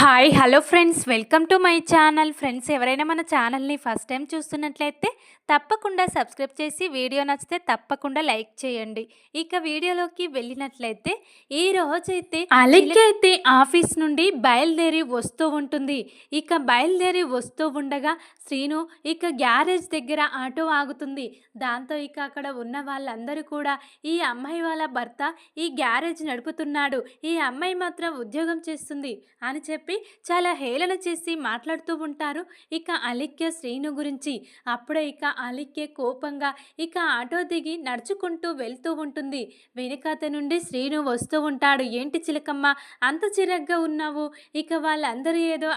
Hi hello friends, welcome to my channel. Friends, ఎవరైనా మన ఛానల్ని ఫస్ట్ టైం చూస్తున్నట్లయితే తప్పకుండా సబ్స్క్రైబ్ చేసి వీడియో నచ్చితే తప్పకుండా లైక్ చేయండి. ఇక వీడియోలోకి వెళ్ళినట్లయితే ఈ రోజైతే అలెక్కి అయితే ఆఫీస్ నుండి బయలుదేరి వస్తూ ఉంటుంది. ఇక బయలుదేరి వస్తూ ఉండగా శ్రీను ఇక గ్యారేజ్ దగ్గర ఆటో ఆగుతుంది. దాంతో ఇక అక్కడ ఉన్న వాళ్ళందరూ కూడా ఈ అమ్మాయి వాళ్ళ భర్త ఈ గ్యారేజ్ నడుపుతున్నాడు, ఈ అమ్మాయి మాత్రం ఉద్యోగం చేస్తుంది అని చెప్పి చాలా హేళన చేసి మాట్లాడుతూ ఉంటారు ఇక అలిక్య శ్రీను గురించి. అప్పుడే ఇక అలిక్య కోపంగా ఇక ఆటో దిగి నడుచుకుంటూ వెళ్తూ ఉంటుంది. వెనుకాత నుండి శ్రీను వస్తూ ఉంటాడు. ఏంటి చిలకమ్మ అంత చిరగ్గా ఉన్నావు, ఇక వాళ్ళందరూ ఏదో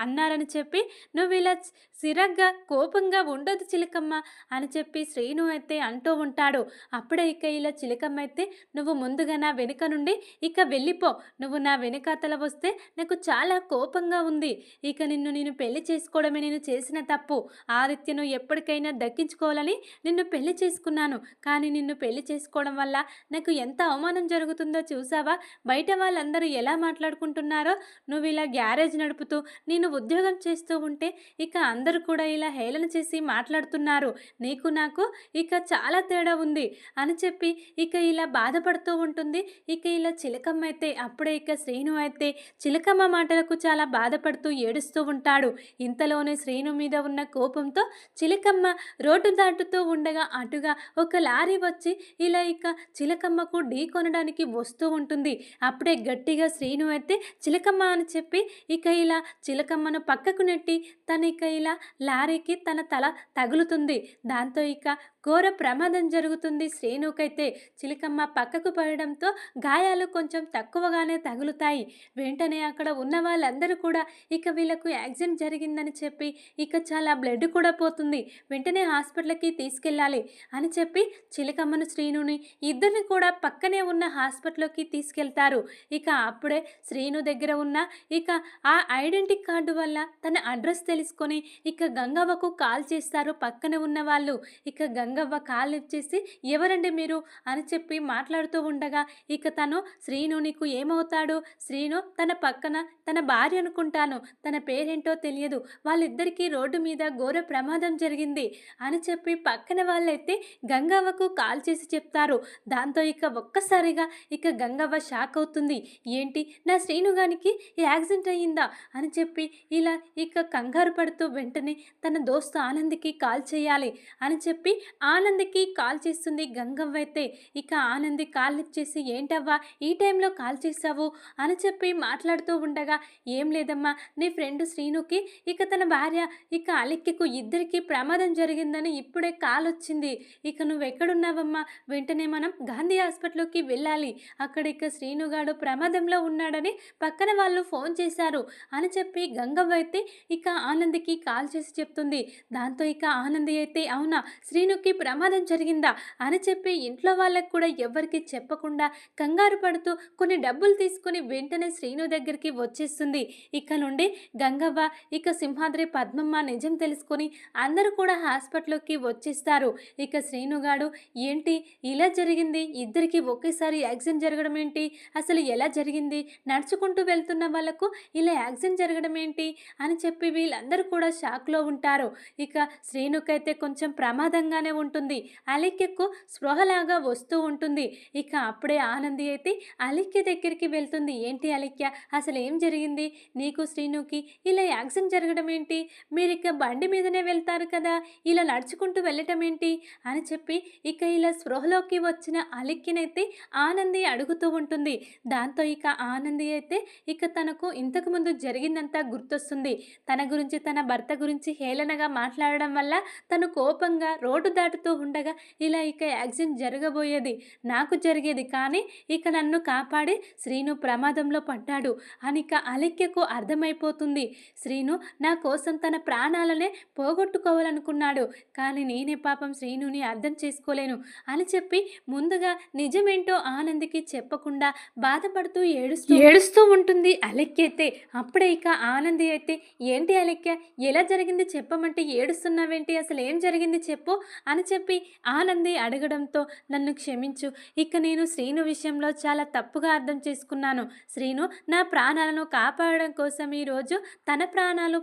అన్నారని చెప్పి నువ్వు ఇలా చిరగ్గా కోపంగా ఉండదు చిలకమ్మ అని చెప్పి శ్రీను అయితే అంటూ ఉంటాడు. అప్పుడే ఇక ఇలా చిలకమ్మ అయితే నువ్వు ముందుగా నా వెనుక నుండి ఇక వెళ్ళిపో, నువ్వు నా వెనుకాతల వస్తే నాకు చాలా కోపంగా ఉంది, ఇక నేను పెళ్లి చేసుకోవడమే నేను చేసిన తప్పు, ఆదిత్యను ఎప్పటికైనా దక్కించుకోవాలని నిన్ను పెళ్లి చేసుకున్నాను, కానీ నిన్ను పెళ్లి చేసుకోవడం వల్ల నాకు ఎంత అవమానం జరుగుతుందో చూసావా, బయట వాళ్ళందరూ ఎలా మాట్లాడుకుంటున్నారో, నువ్వు ఇలా గ్యారేజ్ నడుపుతూ నేను ఉద్యోగం చేస్తూ ఉంటే ఇక అందరూ కూడా ఇలా హేళన చేసి మాట్లాడుతున్నారు, నీకు నాకు ఇక చాలా తేడా ఉంది అని చెప్పి ఇక ఇలా బాధపడుతూ ఉంటుంది. ఇక ఇలా చిలకమ్మ అయితే అప్పుడే ఇక శ్రీను అయితే చిలకమ్మ మాటలకు చాలా బాధపడుతూ ఏడుస్తూ ఉంటాడు. ఇంతలోనే శ్రీను మీద ఉన్న కోపంతో చిలకమ్మ రోడ్డు దాటుతూ ఉండగా అటుగా ఒక లారీ వచ్చి ఇలా ఇక చిలకమ్మకు ఢీ కొనడానికి వస్తూ ఉంటుంది. అప్పుడే గట్టిగా శ్రీను అయితే చిలకమ్మ అని చెప్పి ఇక ఇలా చిలకమ్మను పక్కకు నెట్టి తన ఇక ఇలా లారీకి తన తల తగులుతుంది. దాంతో ఇక ఘోర ప్రమాదం జరుగుతుంది. శ్రీనుకైతే చిలకమ్మ పక్కకు పడడంతో గాయాలు కొంచెం తక్కువగానే తగులుతాయి. వెంటనే అక్కడ ఉన్న వాళ్ళందరూ కూడా ఇక వీళ్ళకు యాక్సిడెంట్ జరిగిందని చెప్పి ఇక చాలా బ్లడ్ కూడా పోతుంది, వెంటనే హాస్పిటల్కి తీసుకెళ్ళాలి అని చెప్పి చిలకమ్మను శ్రీనుని ఇద్దరిని కూడా పక్కనే ఉన్న హాస్పిటల్కి తీసుకెళ్తారు. ఇక అప్పుడే శ్రీను దగ్గర ఉన్న ఇక ఆ ఐడెంటిటీ కార్డు వల్ల తన అడ్రస్ తెలుసుకొని ఇక గంగవ్వకు కాల్ చేస్తారు పక్కన ఉన్న వాళ్ళు. ఇక గంగవ్వ కాల్ ఇచ్చేసి ఎవరండి మీరు అని చెప్పి మాట్లాడుతూ ఉండగా ఇక తను శ్రీను నీకు ఏమవుతాడు, శ్రీను తన పక్కన తన భార్య అనుకుంటాను, తన పేరేంటో తెలియదు, వాళ్ళిద్దరికీ రోడ్డు మీద ఘోర ప్రమాదం జరిగింది అని చెప్పి పక్కన వాళ్ళైతే గంగవ్వకు కాల్ చేసి చెప్తారు. దాంతో ఇక ఒక్కసారిగా ఇక గంగవ్వ షాక్ అవుతుంది. ఏంటి నా శ్రీనుగానికి యాక్సిడెంట్ అయ్యిందా అని చెప్పి ఇలా ఇక కంగారు పడుతూ వెంటనే తన దోస్తు ఆనంద్కి కాల్ చేయాలి అని చెప్పి ఆనంద్కి కాల్ చేస్తుంది గంగవ్వ అయితే. ఇక ఆనంది కాల్ ఇచ్చేసి ఏంటవ్వా ఈ టైంలో కాల్ చేసావు అని చెప్పి మాట్లాడుతూ ఉండగా ఏం లేదమ్మా, నీ ఫ్రెండ్ శ్రీనుకి ఇక తన భార్య ఇక అలిక్యకు ఇద్దరికి ప్రమాదం జరిగిందని ఇప్పుడే కాల్ వచ్చింది, ఇక నువ్వు ఎక్కడున్నావమ్మా, వెంటనే మనం గాంధీ హాస్పిటల్కి వెళ్ళాలి, అక్కడ ఇక శ్రీనుగాడు ప్రమాదంలో ఉన్నాడని పక్కన వాళ్ళు ఫోన్ చేశారు అని చెప్పి గంగవ్వ అయితే ఇక ఆనందికి కాల్ చేసి చెప్తుంది. దాంతో ఇక ఆనంది అయితే అవునా శ్రీనుకి ప్రమాదం జరిగిందా అని చెప్పి ఇంట్లో వాళ్ళకు కూడా ఎవరికి చెప్పకుండా కంగారు పడుతూ కొన్ని డబ్బులు తీసుకుని వెంటనే శ్రీను దగ్గరికి వచ్చేస్తుంది. ఇక నుండి గంగవ్వ ఇక సింహాద్రి పద్మమ్మ నిజం తెలుసుకొని అందరూ కూడా హాస్పిటల్కి వచ్చేస్తారు. ఇక శ్రీనుగాడు ఏంటి ఇలా జరిగింది, ఇద్దరికి ఒకేసారి యాక్సిడెంట్ జరగడం ఏంటి, అసలు ఎలా జరిగింది, నడుచుకుంటూ వెళ్తున్న వాళ్ళకు ఇలా యాక్సిడెంట్ జరగడం ఏంటి అని చెప్పి వీళ్ళందరూ కూడా షాక్లో ఉంటారు. ఇక శ్రీనుకైతే కొంచెం ప్రమాదంగానే ఉంటుంది, అలిక్యకు స్పృహలాగా వస్తూ ఉంటుంది. ఇక అప్పుడే ఆనంది అయితే అలిక్య దగ్గరికి వెళ్తుంది. ఏంటి అలిక్య అసలు ఏం జరిగింది, నీకు శ్రీనుకి ఇలా యాక్సిడెంట్ జరగడం ఏంటి, మీరు ఇక బండి మీదనే వెళ్తారు కదా, ఇలా నడుచుకుంటూ వెళ్ళటం ఏంటి అని చెప్పి ఇక ఇలా స్పృహలోకి వచ్చిన అలిక్యనైతే ఆనంది అడుగుతూ ఉంటుంది. దాంతో ఇక ఆనంది అయితే ఇక తనకు ఇంతకుముందు జరిగిందంతా గుర్తొస్తుంది. తన గురించి తన భర్త గురించి హేళనగా మాట్లాడడం వల్ల తను కోపంగా రోడ్డు దాటుతూ ఉండగా ఇలా ఇక యాక్సిడెంట్ జరగబోయేది, నాకు జరిగేది, కానీ ఇక నన్ను కాపాడి శ్రీను ప్రమాదంలో పడ్డాడు అని ఇక అలిక్యకు అర్థమైపోతుంది. శ్రీను నా కోసం తన ప్రాణాలనే పోగొట్టుకోవాలనుకున్నాడు, కానీ నేనే పాపం శ్రీనుని అర్థం చేసుకోలేను అని చెప్పి ముందుగా నిజమేంటో ఆనందికి చెప్పకుండా బాధపడుతూ ఏడుస్తూ ఉంటుంది అలిక్య అయితే. అప్పుడే ఇక ఆనంది అయితే ఏంటి అలిక్య ఎలా జరిగింది చెప్పమంటే ఏడుస్తున్నావేంటి, అసలు ఏం జరిగింది చెప్పు అని చెప్పి ఆనంది అడగడంతో నన్ను క్షమించు. ఇక నేను శ్రీను విషయంలో చాలా తప్పుగా అర్థం చేసుకున్నాను. శ్రీను నా ప్రాణాలను కాపాడడం కోసం ఈరోజు తన ప్రాణాలు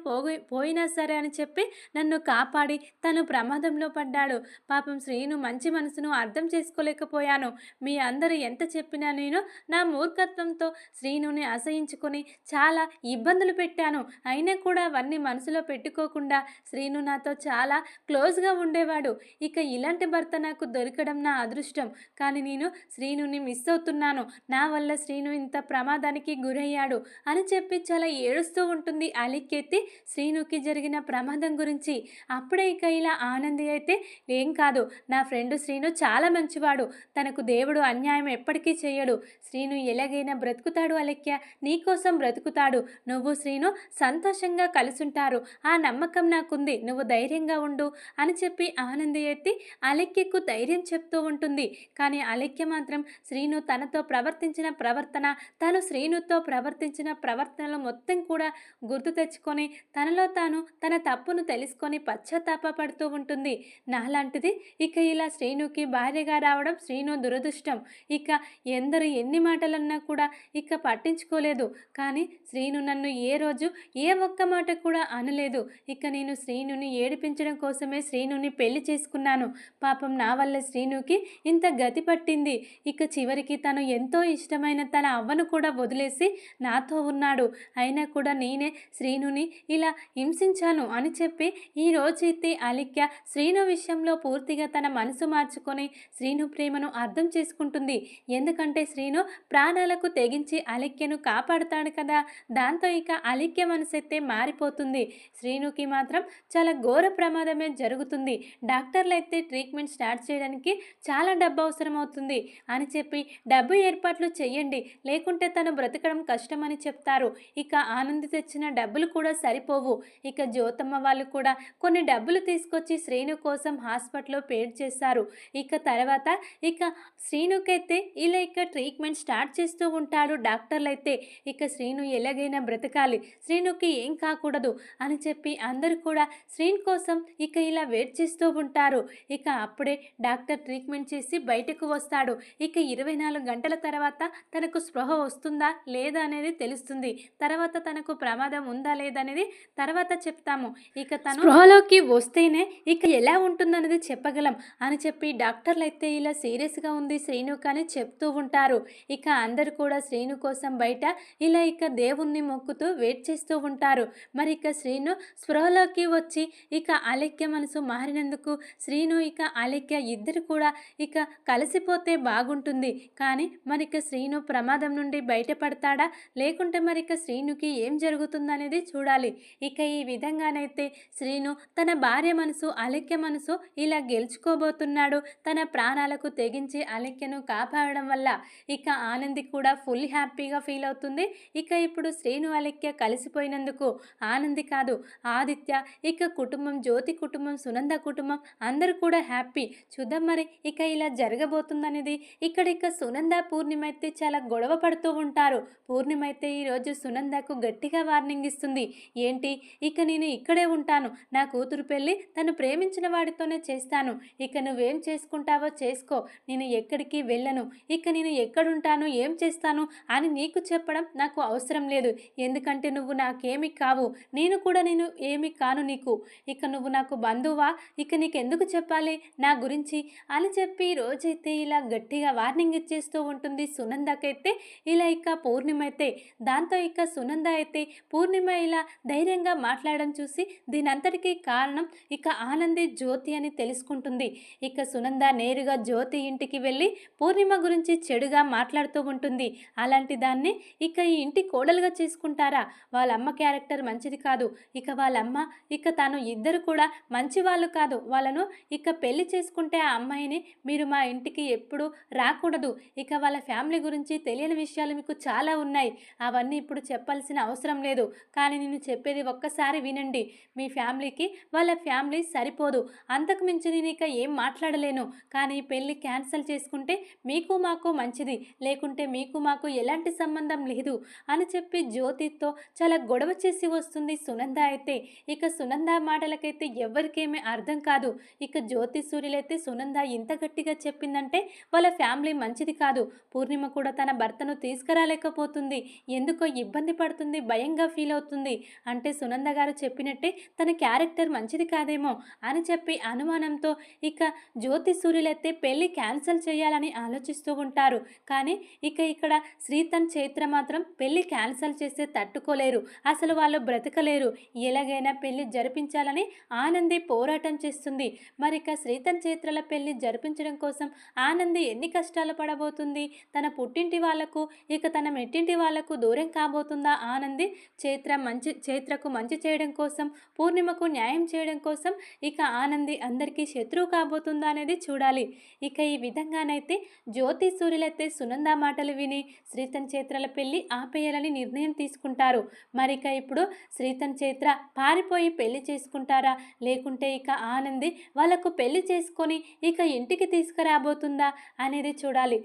పోయినా సరే అని చెప్పి నన్ను కాపాడి తను ప్రమాదంలో పడ్డాడు. పాపం శ్రీను మంచి మనసును అర్థం చేసుకోలేకపోయాను. మీ అందరూ ఎంత చెప్పినా నేను నా మూర్ఖత్వంతో శ్రీనుని అసహించుకొని చాలా ఇబ్బందులు పెట్టాను. అయినా కూడా అవన్నీ మనసులో పెట్టుకోకుండా శ్రీను నాతో చాలా క్లోజ్గా ఉండేవాడు. ఇక ఇలాంటి భర్త నాకు దొరకడం నా అదృష్టం. కానీ నేను శ్రీనుని మిస్ అవుతున్నాను. నా వల్ల శ్రీను ఇంత ప్రమాదానికి గురయ్యాడు అని చెప్పి చాలా ఏడుస్తూ ఉంటుంది అలిక్కెత్తి శ్రీనుకి జరిగిన ప్రమాదం గురించి. అప్పుడే ఇక ఇలా ఆనంది అయితే ఏం కాదు, నా ఫ్రెండ్ శ్రీను చాలా మంచివాడు, తనకు దేవుడు అన్యాయం ఎప్పటికీ చేయడు, శ్రీను ఎలాగైనా బ్రతుకుతాడు అలెక్య, నీకోసం బ్రతుకుతాడు, నువ్వు శ్రీను సంతోషంగా కలిసుంటారు, ఆ నమ్మకం నాకుంది, నువ్వు ధైర్యంగా ఉండు అని చెప్పి ఆనంది ఎత్తి అలెక్యకు ధైర్యం చెప్తూ ఉంటుంది. కానీ అలెక్య మాత్రం శ్రీను తనతో ప్రవర్తించిన ప్రవర్తన, తను శ్రీనుతో ప్రవర్తించిన ప్రవర్తనలు మొత్తం కూడా గుర్తు తెచ్చుకొని తనలో తాను తన తప్పును తెలుసుకొని పశ్చాత్తాపడుతూ ఉంటుంది. నాలాంటిది ఇక ఇలా శ్రీనుకి భార్యగా రావడం శ్రీను దురదృష్టం. ఇక ఎందరు ఎన్ని మాటలన్నా కూడా ఇక పట్టించుకోలేదు. కానీ శ్రీను నన్ను ఏ రోజు ఏ ఒక్క మాట కూడా అనలేదు. ఇక నేను శ్రీనుని ఏడిపించడం కోసమే శ్రీనుని పెళ్లి చేసుకున్నాను. పాపం నా వల్ల శ్రీనుకి ఇంత గతి పట్టింది. ఇక చివరికి తను ఎంతో ఇష్టమైన తన అవ్వను కూడా వదిలేసి నాతో ఉన్నాడు. అయినా కూడా నేనే శ్రీనుని ఇలా హింసించాను అని చెప్పి ఈ రోజైతే అలిక్య శ్రీను విషయంలో పూర్తిగా తన మనసు మార్చుకొని శ్రీను ప్రేమను అర్థం చేసుకుంటుంది. ఎందుకంటే శ్రీను ప్రాణాలకు తెగించి అలిక్యను కాపాడుతాడు కదా. దాంతో ఇక అలిక్య మనసైతే మారిపోతుంది. శ్రీనుకి మాత్రం చాలా ఘోర ప్రమాదమే జరుగుతుంది. డాక్టర్లు అయితే ట్రీట్మెంట్ స్టార్ట్ చేయడానికి చాలా డబ్బు అవసరం అవుతుంది అని చెప్పి డబ్బు ఏర్పాట్లు చేయండి, లేకుంటే తను బ్రతకడం కష్టమని చెప్తారు. ఇక ఆనంది తెచ్చిన డబ్బులు కూడా సరిపోవు. ఇక జ్యోతమ్మ వాళ్ళు కూడా కొన్ని డబ్బులు తీసుకొచ్చి శ్రీను కోసం హాస్పిటల్లో పేడ్ చేస్తారు. ఇక తర్వాత ఇక శ్రీనుకైతే ఇలా ఇక ట్రీట్మెంట్ స్టార్ట్ చేస్తూ ఉంటాడు డాక్టర్లు అయితే. ఇక శ్రీను ఎలాగైనా బ్రతకాలి, శ్రీనుకి ఏం కాకూడదు అని చెప్పి అందరూ కూడా శ్రీను కోసం ఇక ఇలా వెయిట్ చేస్తూ ఉంటారు. ఇక అప్పుడే డాక్టర్ ట్రీట్మెంట్ చేసి బయటకు వస్తాడు. ఇక 24 గంటల తర్వాత తనకు స్పృహ వస్తుందా లేదా అనేది తెలుస్తుంది. తర్వాత తనకు ప్రమాదం ఉందా లేదా అనేది తర్వాత చెప్తాము. ఇక తను స్పృహలోకి వస్తేనే ఇక ఎలా ఉంటుందనేది చెప్పగలం అని చెప్పి డాక్టర్లు అయితే ఇలా సీరియస్గా ఉంది శ్రీను కానీ చెప్తూ ఉంటారు. ఇక అందరూ కూడా శ్రీను కోసం బయట ఇలా ఇక దేవుణ్ణి మొక్కుతూ వెయిట్ చేస్తూ ఉంటారు. మరి ఇక శ్రీను స్పృహలోకి వచ్చి ఇక అలెక్య మనసు మారినందుకు శ్రీను ఇక అలెక్య ఇద్దరు కూడా ఇక కలిసిపోతే బాగుంటుంది. కానీ మరిక శ్రీను ప్రమాదం నుండి బయటపడతాడా లేకుంటే మరిక శ్రీనుకి ఏం జరుగుతుందనేది చూడాలి. ఇక ఈ విధంగానైతే శ్రీను తన భార్య మనసు అలెక్య మనసు ఇలా గెలుచుకోబోతున్నాడు. తన ప్రాణాలకు తెగించి అలెక్యను కాపాడడం వల్ల ఇక ఆనంది కూడా ఫుల్ హ్యాపీగా ఫీల్ అవుతుంది. ఇక ఇప్పుడు శ్రీను అలెక్య కలిసిపోయినందుకు ఆనంది కాదు, ఆదిత్య ఇక కుటుంబం, జ్యోతి కుటుంబం, సునంద కుటుంబం అందరూ కూడా హ్యాపీ. చూద్దాం మరి ఇక ఇలా జరగబోతుందనేది. ఇక్కడ ఇక సునంద పూర్ణిమ అయితే చాలా గొడవ పడుతూ ఉంటారు. పూర్ణిమ అయితే ఈరోజు సునందకు గట్టిగా వార్నింగ్ ఇస్తుంది. ఏంటి, ఇక నేను ఇక్కడే ఉంటాను, నా కూతురు పెళ్ళి తను ప్రేమించిన వాడితోనే చేస్తాను, ఇక నువ్వేం చేసుకుంటావో చేసుకో, నేను ఎక్కడికి వెళ్ళను, ఇక నేను ఎక్కడుంటాను ఏం చేస్తాను అని నీకు చెప్పడం నాకు అవసరం లేదు. ఎందుకంటే నువ్వు నాకేమి కావు, నేను కూడా నేను ఏమి కాను నీకు, ఇక నువ్వు నాకు బంధువా, ఇక నీకెందుకు చెప్పాలి నా గురించి అని చెప్పి రోజైతే ఇలా గట్టిగా వార్నింగ్ ఇచ్చేస్తూ ఉంటుంది సునందకైతే. ఇలా ఇక పూర్ణిమ అయితే దాంతో ఇక సునంద అయితే పూర్ణిమ ఇలా ధైర్యంగా మాట్లాడడం చూసి దీనంతటికీ కారణం ఇక ఆనంది జ్యోతి అని తెలుసుకుంటుంది. ఇక సునంద నేరుగా జ్యోతి ఇంటికి వెళ్ళి పూర్ణిమ గురించి చెడుగా మాట్లాడుతూ ఉంటుంది. అలాంటి దాన్ని ఇక ఈ ఇంటి కోడలుగా చేసుకుంటారా, వాళ్ళ అమ్మ క్యారెక్టర్ మంచిది కాదు, ఇక వాళ్ళమ్మ ఇక తను ఇద్దరు కూడా మంచి వాళ్ళు కాదు, వాళ్ళను ఇక పెళ్లి చేసుకుంటే ఆ అమ్మాయిని మీరు మా ఇంటికి ఎప్పుడు రాకూడదు, ఇక వాళ్ళ ఫ్యామిలీ గురించి తెలియని విషయాలు మీకు చాలా ఉన్నాయి, అవన్నీ ఇప్పుడు చెప్పాల్సిన అవసరం లేదు, కానీ నేను చెప్పేది ఒక్కసారి వినండి, మీ ఫ్యామిలీకి వాళ్ళ ఫ్యామిలీ సరిపోదు, అంతకు మించి నేను ఇక ఏం మాట్లాడలేను, కానీ పెళ్ళి క్యాన్సిల్ చేసుకుంటే మీకు మాకు మంచిది, లేకుంటే మీకు మాకు ఎలాంటి సంబంధం లేదు అని చెప్పి జ్యోతితో చాలా గొడవ చేసి వస్తుంది సునంద అయితే. ఇక సునంద మాటలకైతే ఎవరికేమీ అర్థం కాదు. ఇక జ్యోతి సూర్యులైతే సునంద ఇంత గట్టిగా చెప్పిందంటే వాళ్ళ ఫ్యామిలీ మంచిది కాదు. పూర్ణిమ కూడా తన భర్తను తీసుకురాలేకపోతుంది. ఎందుకో ఇబ్బంది పడుతుంది, భయంగా ఫీల్ అవుతుంది. అంటే సునంద గారు చెప్పినట్టే తన క్యారెక్టర్ మంచిది కాదేమో అని చెప్పి అనుమానంతో ఇక జ్యోతి సూర్యులైతే పెళ్లి క్యాన్సిల్ చేయాలని ఆలోచిస్తూ ఉంటారు. కానీ ఇక్కడ శ్రీతన్ చైత్ర మాత్రం పెళ్లి క్యాన్సిల్ చేస్తే తట్టుకోలేరు. అసలు వాళ్ళు బ్రతకలేరు. ఎలాగైనా పెళ్లి జరిపించాలని ఆనంది పోరాటం చేస్తుంది. మరిక శ్రీతన్ చైత్రల పెళ్లి జరిపించడం కోసం ఆనంది ఎన్ని కష్టాలు పడబోతుంది. తన పుట్టింటి వాళ్లకు తన మెట్టింటి వాళ్లకు దూరం కాబోతుందా ఆనంది. చైత్రకు మంచి చేయడం కోసం, పూర్ణిమకు న్యాయం చేయడం కోసం ఆనంది అందరికీ శత్రువు కాబోతుందా అనేది చూడాలి. ఈ విధంగానైతే జ్యోతి సూర్యులైతే సునంద మాటలు విని శ్రీతన్ చైత్రల పెళ్లి ఆపేయాలని నిర్ణయం తీసుకుంటారు. ఇప్పుడు శ్రీతన్ చైత్ర పారిపోయి పెళ్లి చేసుకుంటారా, లేకుంటే ఆనంది వాళ్ళకు పెళ్లి చేసుకొని ఇంటికి తీసుకురాబోతుందా అనేది చూడాలి.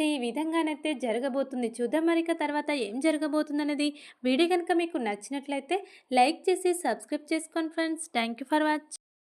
ఈ విధంగానైతే జరగబోతుంది. చూద్దాం తర్వాత ఏం జరగబోతుంది అనేది. వీడియో కనుక మీకు నచ్చినట్లయితే లైక్ చేసి సబ్స్క్రైబ్ చేసుకోండి friends. Thank you for watching.